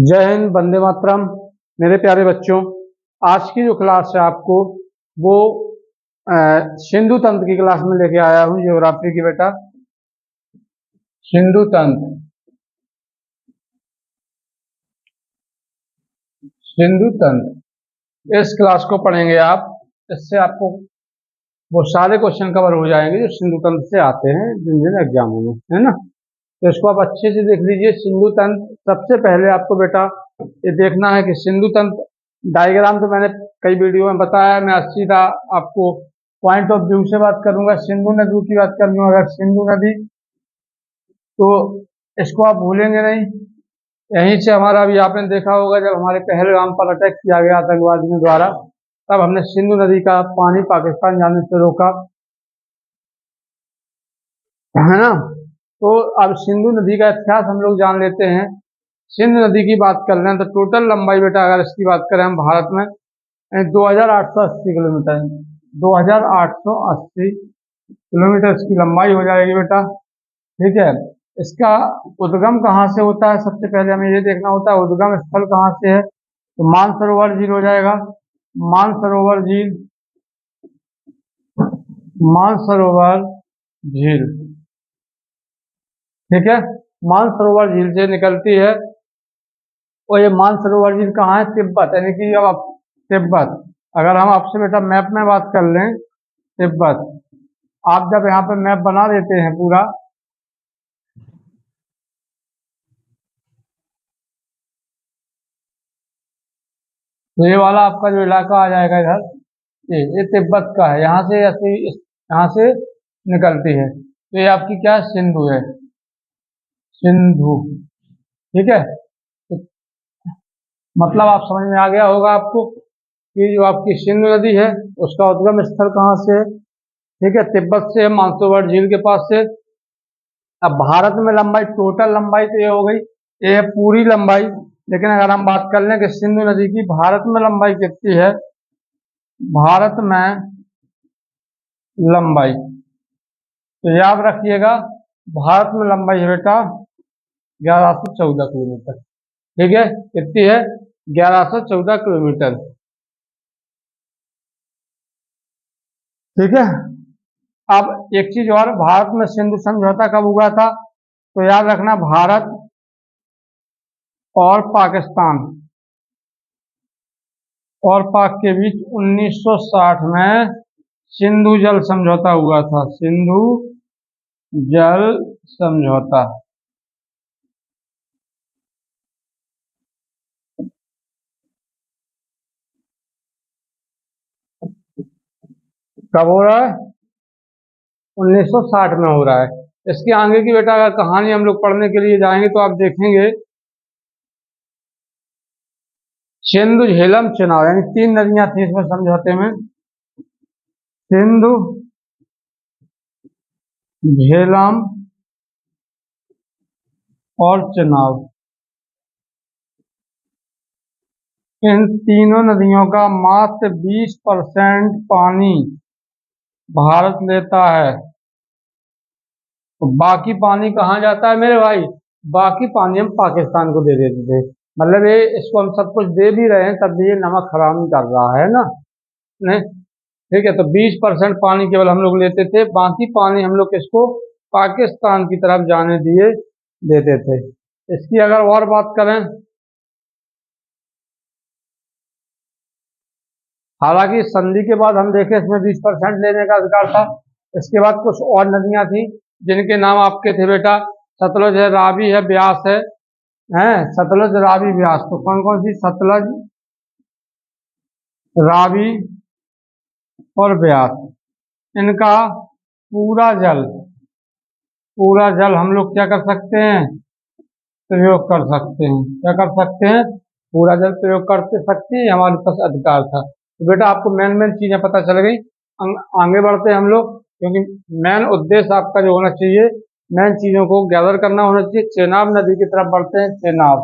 जय हिंद, वंदे मातरम। मेरे प्यारे बच्चों, आज की जो क्लास है आपको वो सिंधु तंत्र की क्लास में लेके आया हूँ। ज्योग्राफी की बेटा, सिंधु तंत्र। सिंधु तंत्र इस क्लास को पढ़ेंगे आप। इससे आपको वो सारे क्वेश्चन कवर हो जाएंगे जो सिंधु तंत्र से आते हैं जिन जिन एग्जामों में, है ना। तो इसको आप अच्छे से देख लीजिए। सिंधु तंत्र, सबसे पहले आपको बेटा ये देखना है कि सिंधु तंत्र डायग्राम तो मैंने कई वीडियो में बताया। मैं सीधा आपको पॉइंट ऑफ व्यू से बात करूंगा। सिंधु नदी की बात करूंगा। अगर सिंधु नदी, तो इसको आप भूलेंगे नहीं। यहीं से हमारा, अभी आपने देखा होगा जब हमारे पहलगाम पर अटैक किया गया आतंकवादियों द्वारा, तब हमने सिंधु नदी का पानी पाकिस्तान जाने से रोका, है ना। तो अब सिंधु नदी का इतिहास हम लोग जान लेते हैं। सिंधु नदी की बात कर रहे हैं तो टोटल लंबाई बेटा, अगर इसकी बात करें हम भारत में 2880 किलोमीटर, 2880 किलोमीटर इसकी लंबाई हो जाएगी बेटा। ठीक है। इसका उद्गम कहाँ से होता है, सबसे पहले हमें ये देखना होता है उद्गम स्थल कहाँ से है। तो मानसरोवर झील हो जाएगा। मानसरोवर झील, मानसरोवर झील, ठीक है। मानसरोवर झील से निकलती है। और ये मानसरोवर झील कहाँ है? तिब्बत, यानी कि अब आप तिब्बत, अगर हम आपसे बेटा मैप में बात कर लें, तिब्बत, आप जब यहाँ पे मैप बना देते हैं पूरा, तो ये वाला आपका जो इलाका आ जाएगा इधर, ये तिब्बत का है। यहाँ से ऐसे यहाँ से निकलती है, तो ये आपकी क्या है? सिंधु है, सिंधु। ठीक है। तो मतलब आप समझ में आ गया होगा आपको कि जो आपकी सिंधु नदी है उसका उद्गम स्थल कहाँ से है। ठीक है, तिब्बत से, मानसरोवर झील के पास से। अब भारत में लंबाई, टोटल लंबाई तो ये हो गई, ये है पूरी लंबाई। लेकिन अगर हम बात कर लें कि सिंधु नदी की भारत में लंबाई कितनी है, भारत में लंबाई, तो याद रखिएगा भारत में लंबाई है बेटा 1114 किलोमीटर। ठीक है, कितनी है? 1114 किलोमीटर। ठीक है। अब एक चीज और, भारत में सिंधु समझौता कब हुआ था? तो याद रखना, भारत और पाकिस्तान और पाक के बीच 1960 में सिंधु जल समझौता हुआ था। सिंधु जल समझौता। कब हो रहा है? 1960 में हो रहा है। इसके आगे की बेटा अगर कहानी हम लोग पढ़ने के लिए जाएंगे तो आप देखेंगे सिंधु, झेलम, चेनाब, यानी 3 नदियां थी इसमें समझौते में। सिंधु, झेलम और चेनाब, इन तीनों नदियों का मात्र 20% पानी भारत लेता है। तो बाकी पानी कहाँ जाता है मेरे भाई? बाकी पानी हम पाकिस्तान को दे देते थे। मतलब ये, इसको हम सब कुछ दे भी रहे हैं तब भी ये नमक हराम कर रहा है ना, नहीं। ठीक है, तो 20% पानी केवल हम लोग लेते थे, बाकी पानी हम लोग इसको पाकिस्तान की तरफ जाने दिए देते थे। इसकी अगर और बात करें, हालांकि संधि के बाद हम देखें इसमें 20% लेने का अधिकार था। इसके बाद कुछ और नदियां थी जिनके नाम आपके थे बेटा, सतलुज है, रावी है, ब्यास है, सतलुज, रावी, ब्यास। तो कौन कौन सी? सतलुज, रावी और ब्यास। इनका पूरा जल, पूरा जल हम लोग क्या कर सकते हैं? प्रयोग कर सकते हैं। क्या कर सकते हैं? पूरा जल प्रयोग करते सकते हैं, हमारे पास अधिकार था। तो बेटा आपको मेन मेन चीजें पता चल गई। आगे बढ़ते हैं हम लोग, क्योंकि मेन उद्देश्य आपका जो होना चाहिए, मेन चीजों को गैदर करना होना चाहिए। चेनाब नदी की तरफ बढ़ते हैं। चेनाब,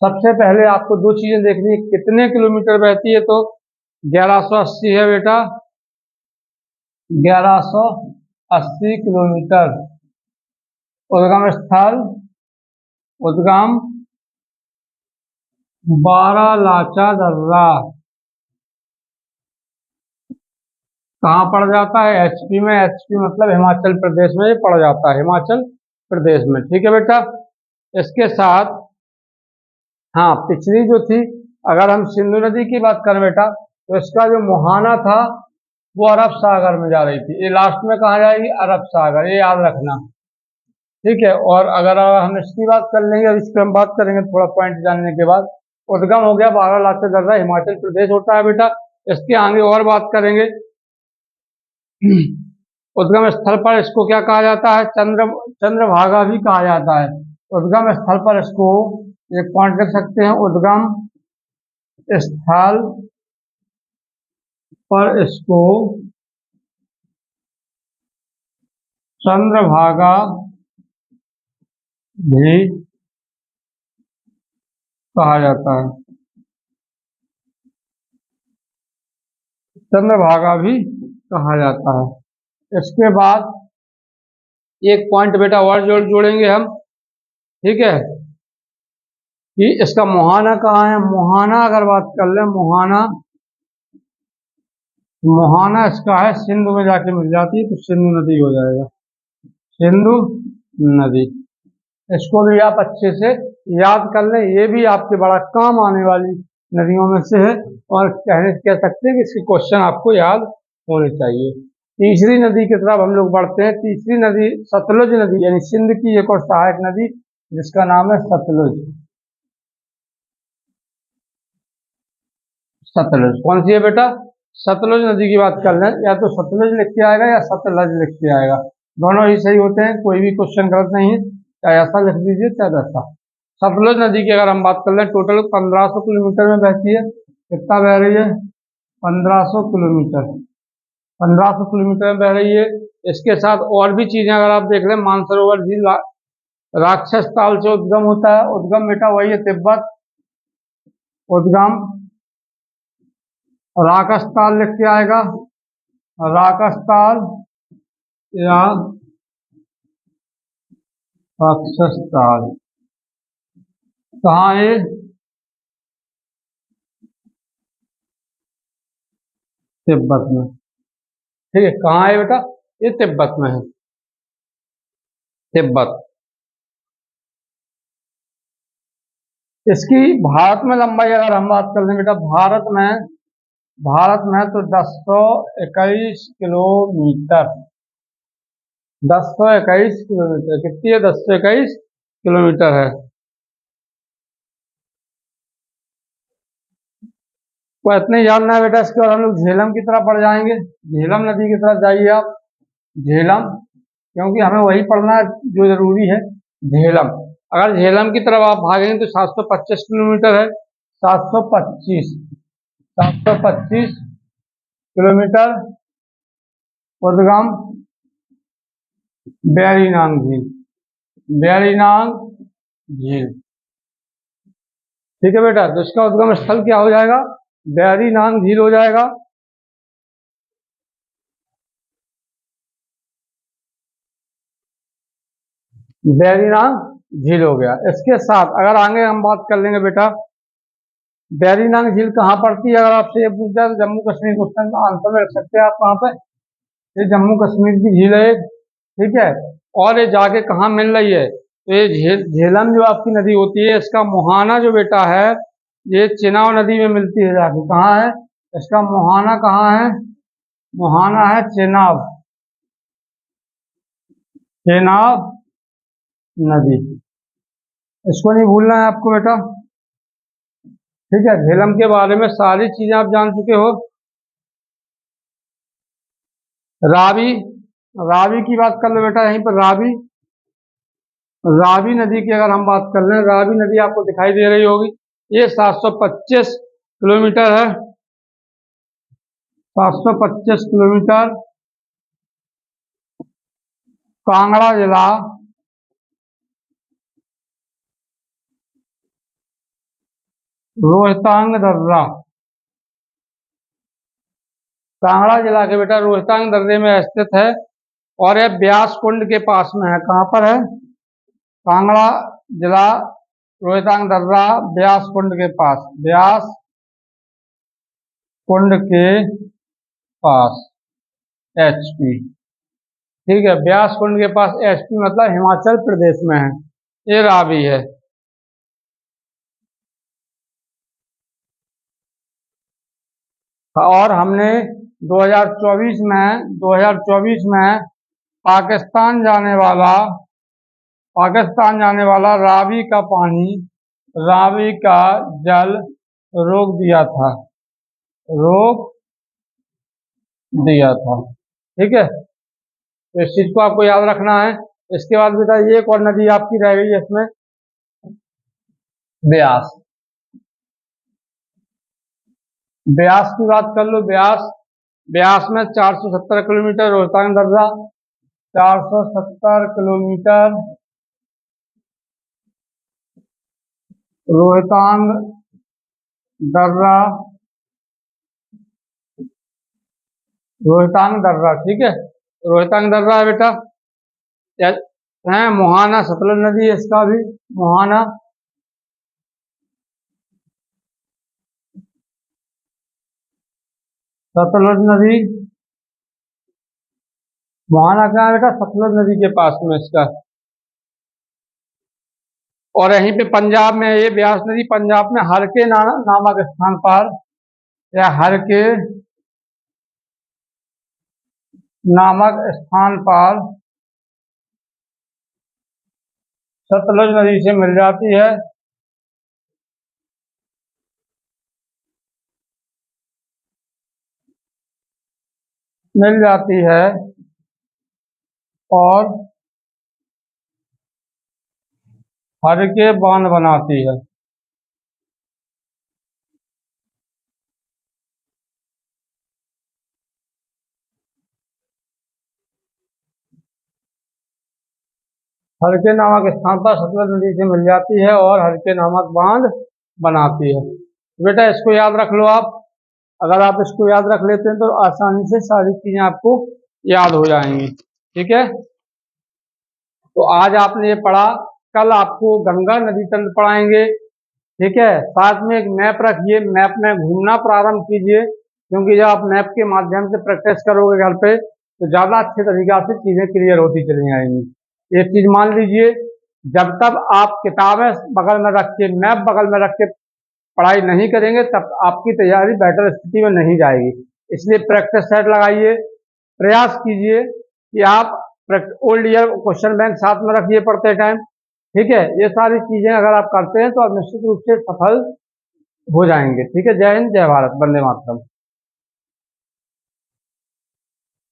सबसे पहले आपको दो चीजें देखनी है, कितने किलोमीटर बहती है। तो 1180 है बेटा, 1180 किलोमीटर। उद्गम स्थल, उद्गम बारालाचा दर्रा कहाँ पड़ जाता है? एचपी में। एचपी मतलब हिमाचल प्रदेश में ये पड़ जाता है, हिमाचल प्रदेश में। ठीक है बेटा। इसके साथ हाँ, पिछली जो थी, अगर हम सिंधु नदी की बात करें बेटा, तो इसका जो मुहाना था वो अरब सागर में जा रही थी। ये लास्ट में कहाँ जाएगी? अरब सागर, ये याद रखना। ठीक है। और अगर हम इसकी बात कर लेंगे, इस पर हम बात करेंगे थोड़ा पॉइंट जानने के बाद। उद्गम हो गया बारालाचा दर्रा, हिमाचल प्रदेश होता है बेटा। इसके आगे और बात करेंगे। उद्गम स्थल पर इसको क्या कहा जाता है? चंद्रभागा भी कहा जाता है। उद्गम स्थल पर इसको एक पॉइंट लिख सकते हैं, उद्गम स्थल पर इसको चंद्रभागा भी कहा जाता है। चंद्रभागा भी कहा जाता है। इसके बाद एक पॉइंट बेटा और जोड़ेंगे हम। ठीक है, कि इसका मुहाना कहाँ है? मुहाना अगर बात कर ले, मुहाना इसका है सिंधु में जाके मिल जाती है, तो सिंधु नदी हो जाएगा, सिंधु नदी। इसको भी आप अच्छे से याद कर लें, ये भी आपके बड़ा काम आने वाली नदियों में से है, और कह सकते हैं कि इसके क्वेश्चन आपको याद होने चाहिए। तीसरी नदी की तरफ हम लोग बढ़ते हैं। तीसरी नदी सतलुज नदी, यानी सिंध की एक और सहायक नदी, जिसका नाम है सतलुज। सतलुज कौन सी है बेटा? सतलुज नदी की बात कर लें, या तो सतलुज लिख के आएगा या सतलज लिख के आएगा, दोनों ही सही होते हैं, कोई भी क्वेश्चन गलत नहीं है। चाहे ऐसा लिख दीजिए चाहे वैसा। सतलुज नदी की अगर हम बात कर लें, टोटल 1500 किलोमीटर में बहती है। कितना बह रही है? 1500 किलोमीटर। 1500 किलोमीटर में बह रही है। इसके साथ और भी चीजें अगर आप देख लें, मानसरोवर झील राक्षस ताल से उद्गम होता है। उद्गम बेटा वही है तिब्बत, उद्गम राकसताल लिख के आएगा, राकसताल या राक्षसताल। कहाँ है? तिब्बत में। ठीक है, कहाँ है बेटा? ये तिब्बत में है, तिब्बत। इसकी भारत में लंबाई अगर हम बात कर लें बेटा, भारत में तो 1021 किलोमीटर, 1021 किलोमीटर। कितनी है? 1021 किलोमीटर है। तो इतने जानना है बेटा। इसके बाद हम लोग झेलम की तरफ बढ़ जाएंगे। झेलम नदी की तरफ जाइए आप, झेलम, क्योंकि हमें वही पढ़ना है जो जरूरी है, झेलम। अगर झेलम की तरफ आप भागेंगे तो 725 किलोमीटर है, 725, 725 किलोमीटर। उद्गम बैरीनांग झील, बैरीनांग झील। ठीक है बेटा, तो इसका उद्गम स्थल क्या हो जाएगा? बैरीनांग झील हो जाएगा। बैरीनांग झील हो गया। इसके साथ अगर आगे हम बात कर लेंगे बेटा, बैरीनांग झील कहाँ पड़ती है? अगर आपसे ये पूछ जाए तो जम्मू कश्मीर क्वेश्चन का आंसर में रख सकते हैं आप कहाँ पे? ये जम्मू कश्मीर की झील है एक। ठीक है, और ये जाके कहाँ मिल रही है? तो ये झेलम जो आपकी नदी होती है, इसका मुहाना जो बेटा है, ये चेनाब नदी में मिलती है जाके। कहाँ है इसका मुहाना? कहाँ है? मुहाना है चेनाब, चेनाब नदी। इसको नहीं भूलना है आपको बेटा। ठीक है, झेलम के बारे में सारी चीजें आप जान चुके हो। रावी, रावी की बात कर लो बेटा, यहीं पर रावी, रावी नदी की अगर हम बात कर लें, रावी नदी आपको दिखाई दे रही होगी। ये 725 किलोमीटर है, 725 किलोमीटर। कांगड़ा जिला, रोहतांग दर्रा, कांगड़ा जिला के बेटा रोहतांग दर्रे में स्थित है, और यह ब्यास कुंड के पास में है। कहाँ पर है? कांगड़ा जिला, रोहतांग दर्रा, ब्यास कुंड के पास, ब्यास कुंड के पास, HP। ठीक है, ब्यास कुंड के पास HP मतलब हिमाचल प्रदेश में है, ये रावी है। और हमने 2024 में पाकिस्तान जाने वाला रावी का पानी, रावी का जल रोक दिया था, ठीक है। तो इस चीज को आपको याद रखना है। इसके बाद बेटा ये एक और नदी आपकी रह गई है इसमें, ब्यास। ब्यास की बात कर लो, ब्यास में 470 किलोमीटर रोहतांग दर्रा, 470 किलोमीटर रोहतांग दर्रा, ठीक है, रोहतांग दर्रा है बेटा। है मोहाना, सतलुज नदी है इसका भी, मोहाना। सतलुज नदी, मोहाना कहाँ है बेटा? सतलुज नदी के पास में इसका। और यहीं पे पंजाब में ये ब्यास नदी, पंजाब में हरके नामक स्थान पर, या हरके नामक स्थान पर सतलुज नदी से मिल जाती है। और हरके बांध बनाती है। हरके नामक स्थान पर सतलुज नदी से मिल जाती है और हरके नामक बांध बनाती है। बेटा इसको याद रख लो आप। अगर आप इसको याद रख लेते हैं तो आसानी से सारी चीजें आपको याद हो जाएंगी, ठीक है। तो आज आपने ये पढ़ा, कल आपको गंगा नदी तंत्र पढ़ाएंगे, ठीक है। साथ में एक मैप रखिए, मैप में घूमना प्रारंभ कीजिए, क्योंकि जब आप मैप के माध्यम से प्रैक्टिस करोगे घर पे तो ज्यादा अच्छे तरीका से चीजें क्लियर होती चली जाएंगी। एक चीज मान लीजिए, जब तक आप किताबें बगल में रख के, मैप बगल में रख के पढ़ाई नहीं करेंगे तब आपकी तैयारी बेटर स्थिति में नहीं जाएगी। इसलिए प्रैक्टिस सेट लगाइए, प्रयास कीजिए कि आप ओल्ड ईयर क्वेश्चन बैंक साथ में रखिए पढ़ते टाइम, ठीक है। ये सारी चीजें अगर आप करते हैं तो आप निश्चित रूप से सफल हो जाएंगे, ठीक है। जय हिंद, जय भारत, वंदे मातरम।